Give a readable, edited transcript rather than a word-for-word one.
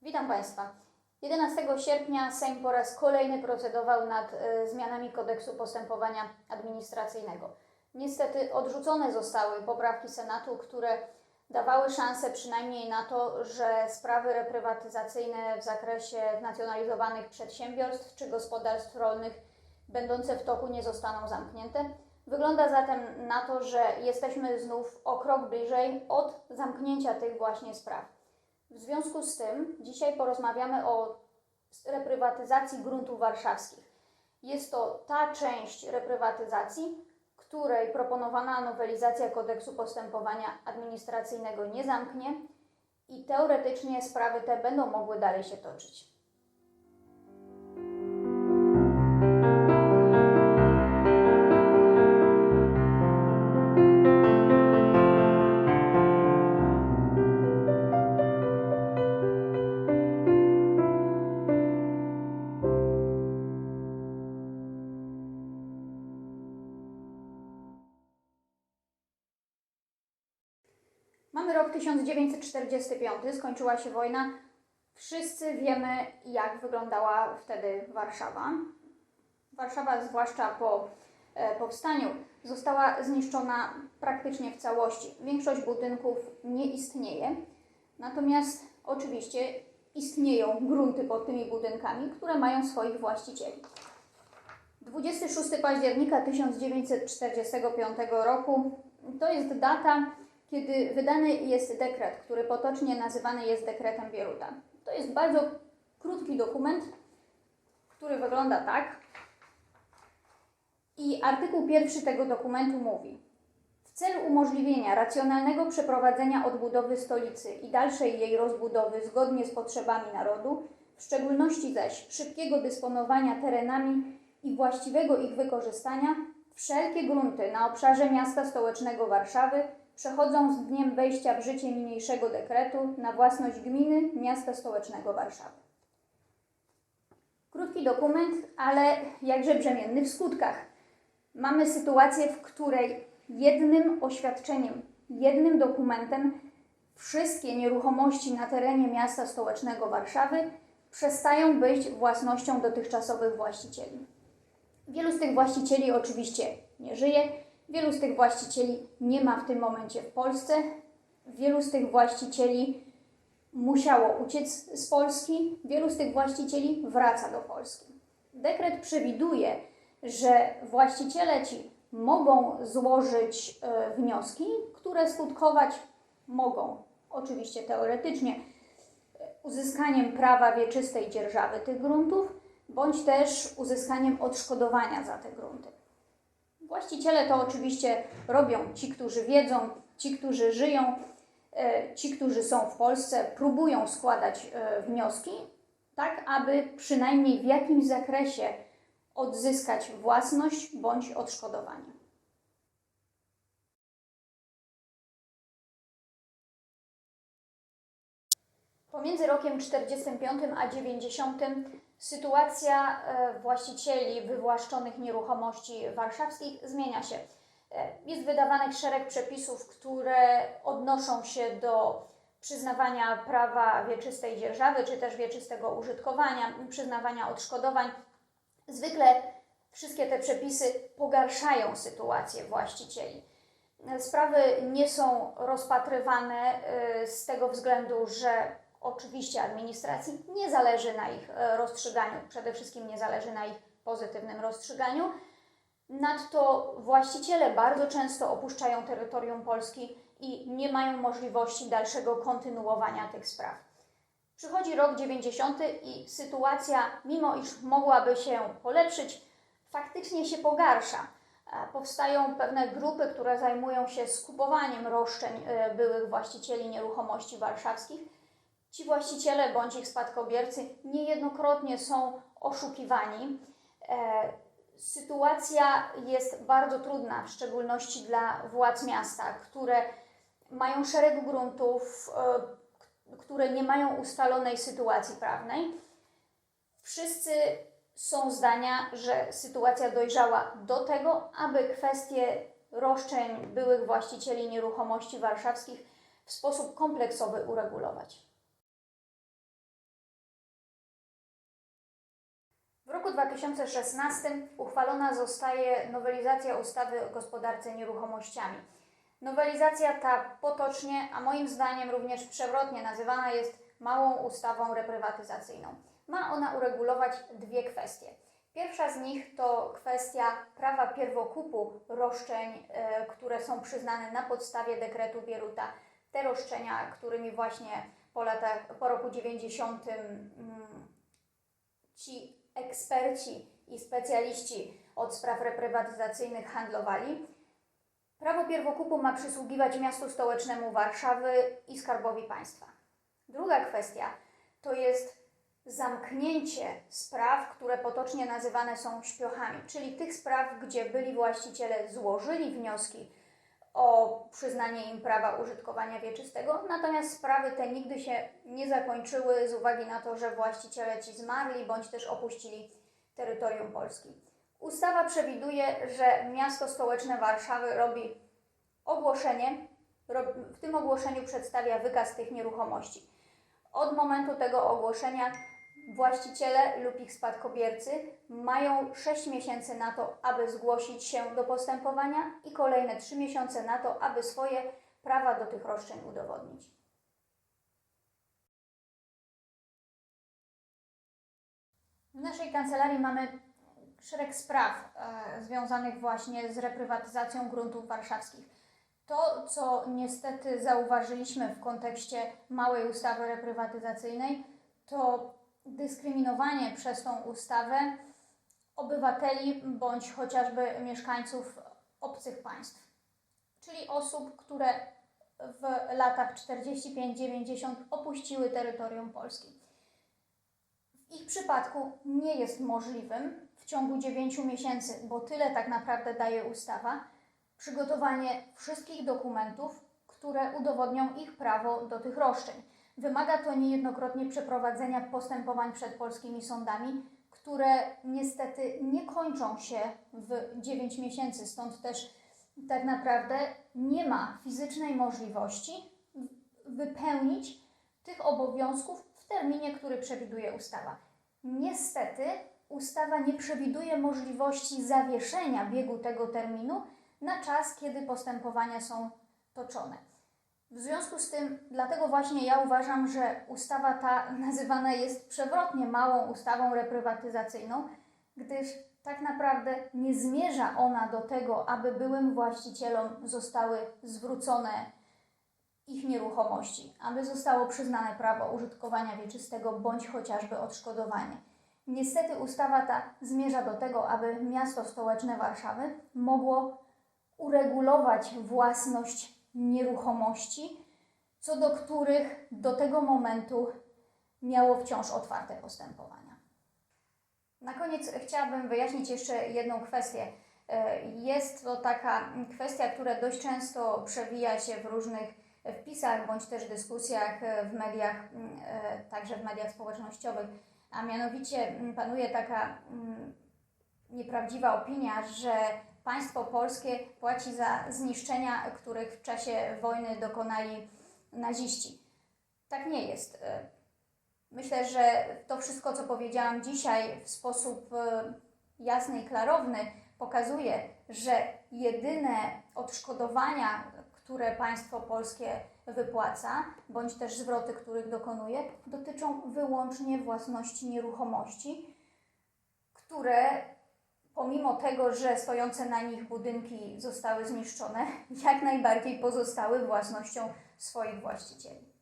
Witam Państwa. 11 sierpnia Sejm po raz kolejny procedował nad zmianami Kodeksu Postępowania Administracyjnego. Niestety odrzucone zostały poprawki Senatu, które dawały szansę przynajmniej na to, że sprawy reprywatyzacyjne w zakresie nacjonalizowanych przedsiębiorstw czy gospodarstw rolnych będące w toku nie zostaną zamknięte. Wygląda zatem na to, że jesteśmy znów o krok bliżej od zamknięcia tych właśnie spraw. W związku z tym dzisiaj porozmawiamy o reprywatyzacji gruntów warszawskich. Jest to ta część reprywatyzacji, której proponowana nowelizacja Kodeksu Postępowania Administracyjnego nie zamknie i teoretycznie sprawy te będą mogły dalej się toczyć. Mamy rok 1945, skończyła się wojna. Wszyscy wiemy, jak wyglądała wtedy Warszawa. Warszawa, zwłaszcza po powstaniu, została zniszczona praktycznie w całości. Większość budynków nie istnieje, natomiast oczywiście istnieją grunty pod tymi budynkami, które mają swoich właścicieli. 26 października 1945 roku to jest data, kiedy wydany jest dekret, który potocznie nazywany jest dekretem Bieruta. To jest bardzo krótki dokument, który wygląda tak. I artykuł 1 tego dokumentu mówi: w celu umożliwienia racjonalnego przeprowadzenia odbudowy stolicy i dalszej jej rozbudowy zgodnie z potrzebami narodu, w szczególności zaś szybkiego dysponowania terenami i właściwego ich wykorzystania, wszelkie grunty na obszarze miasta stołecznego Warszawy przechodzą z dniem wejścia w życie niniejszego dekretu na własność gminy miasta stołecznego Warszawy. Krótki dokument, ale jakże brzemienny w skutkach. Mamy sytuację, w której jednym oświadczeniem, jednym dokumentem wszystkie nieruchomości na terenie miasta stołecznego Warszawy przestają być własnością dotychczasowych właścicieli. Wielu z tych właścicieli oczywiście nie żyje, wielu z tych właścicieli nie ma w tym momencie w Polsce, wielu z tych właścicieli musiało uciec z Polski, wielu z tych właścicieli wraca do Polski. Dekret przewiduje, że właściciele ci mogą złożyć wnioski, które skutkować mogą, oczywiście teoretycznie, uzyskaniem prawa wieczystej dzierżawy tych gruntów, bądź też uzyskaniem odszkodowania za te grunty. Właściciele to oczywiście robią ci, którzy wiedzą, ci, którzy żyją, ci, którzy są w Polsce, próbują składać wnioski, tak aby przynajmniej w jakimś zakresie odzyskać własność bądź odszkodowanie. Pomiędzy rokiem 45 a 90 sytuacja właścicieli wywłaszczonych nieruchomości warszawskich zmienia się. Jest wydawanych szereg przepisów, które odnoszą się do przyznawania prawa wieczystej dzierżawy, czy też wieczystego użytkowania, przyznawania odszkodowań. Zwykle wszystkie te przepisy pogarszają sytuację właścicieli. Sprawy nie są rozpatrywane z tego względu, że oczywiście administracji nie zależy na ich rozstrzyganiu, przede wszystkim nie zależy na ich pozytywnym rozstrzyganiu. Nadto właściciele bardzo często opuszczają terytorium Polski i nie mają możliwości dalszego kontynuowania tych spraw. Przychodzi rok 90 i sytuacja, mimo iż mogłaby się polepszyć, faktycznie się pogarsza. Powstają pewne grupy, które zajmują się skupowaniem roszczeń byłych właścicieli nieruchomości warszawskich. Ci właściciele bądź ich spadkobiercy niejednokrotnie są oszukiwani. Sytuacja jest bardzo trudna, w szczególności dla władz miasta, które mają szereg gruntów, które nie mają ustalonej sytuacji prawnej. Wszyscy są zdania, że sytuacja dojrzała do tego, aby kwestie roszczeń byłych właścicieli nieruchomości warszawskich w sposób kompleksowy uregulować. W roku 2016 uchwalona zostaje nowelizacja ustawy o gospodarce nieruchomościami. Nowelizacja ta potocznie, a moim zdaniem również przewrotnie nazywana jest małą ustawą reprywatyzacyjną. Ma ona uregulować dwie kwestie. Pierwsza z nich to kwestia prawa pierwokupu roszczeń, które są przyznane na podstawie dekretu Bieruta. Te roszczenia, którymi właśnie po roku 90 ci eksperci i specjaliści od spraw reprywatyzacyjnych handlowali. Prawo pierwokupu ma przysługiwać miastu stołecznemu Warszawy i Skarbowi Państwa. Druga kwestia to jest zamknięcie spraw, które potocznie nazywane są śpiochami, czyli tych spraw, gdzie byli właściciele złożyli wnioski o przyznanie im prawa użytkowania wieczystego, natomiast sprawy te nigdy się nie zakończyły z uwagi na to, że właściciele ci zmarli bądź też opuścili terytorium Polski. Ustawa przewiduje, że miasto stołeczne Warszawy robi ogłoszenie, w tym ogłoszeniu przedstawia wykaz tych nieruchomości. Od momentu tego ogłoszenia właściciele lub ich spadkobiercy mają 6 miesięcy na to, aby zgłosić się do postępowania i kolejne 3 miesiące na to, aby swoje prawa do tych roszczeń udowodnić. W naszej kancelarii mamy szereg spraw związanych właśnie z reprywatyzacją gruntów warszawskich. To, co niestety zauważyliśmy w kontekście małej ustawy reprywatyzacyjnej, to dyskryminowanie przez tą ustawę obywateli bądź chociażby mieszkańców obcych państw, czyli osób, które w latach 45-90 opuściły terytorium Polski. W ich przypadku nie jest możliwym w ciągu 9 miesięcy, bo tyle tak naprawdę daje ustawa, przygotowanie wszystkich dokumentów, które udowodnią ich prawo do tych roszczeń. Wymaga to niejednokrotnie przeprowadzenia postępowań przed polskimi sądami, które niestety nie kończą się w 9 miesięcy, stąd też tak naprawdę nie ma fizycznej możliwości wypełnić tych obowiązków w terminie, który przewiduje ustawa. Niestety ustawa nie przewiduje możliwości zawieszenia biegu tego terminu na czas, kiedy postępowania są toczone. W związku z tym, dlatego właśnie ja uważam, że ustawa ta nazywana jest przewrotnie małą ustawą reprywatyzacyjną, gdyż tak naprawdę nie zmierza ona do tego, aby byłym właścicielom zostały zwrócone ich nieruchomości, aby zostało przyznane prawo użytkowania wieczystego bądź chociażby odszkodowanie. Niestety ustawa ta zmierza do tego, aby miasto stołeczne Warszawy mogło uregulować własność nieruchomości, co do których do tego momentu miało wciąż otwarte postępowania. Na koniec chciałabym wyjaśnić jeszcze jedną kwestię. Jest to taka kwestia, która dość często przewija się w różnych wpisach bądź też dyskusjach w mediach, także w mediach społecznościowych, a mianowicie panuje taka nieprawdziwa opinia, że państwo polskie płaci za zniszczenia, których w czasie wojny dokonali naziści. Tak nie jest. Myślę, że to wszystko, co powiedziałam dzisiaj w sposób jasny i klarowny, pokazuje, że jedyne odszkodowania, które państwo polskie wypłaca, bądź też zwroty, których dokonuje, dotyczą wyłącznie własności nieruchomości, które pomimo tego, że stojące na nich budynki zostały zniszczone, jak najbardziej pozostały własnością swoich właścicieli.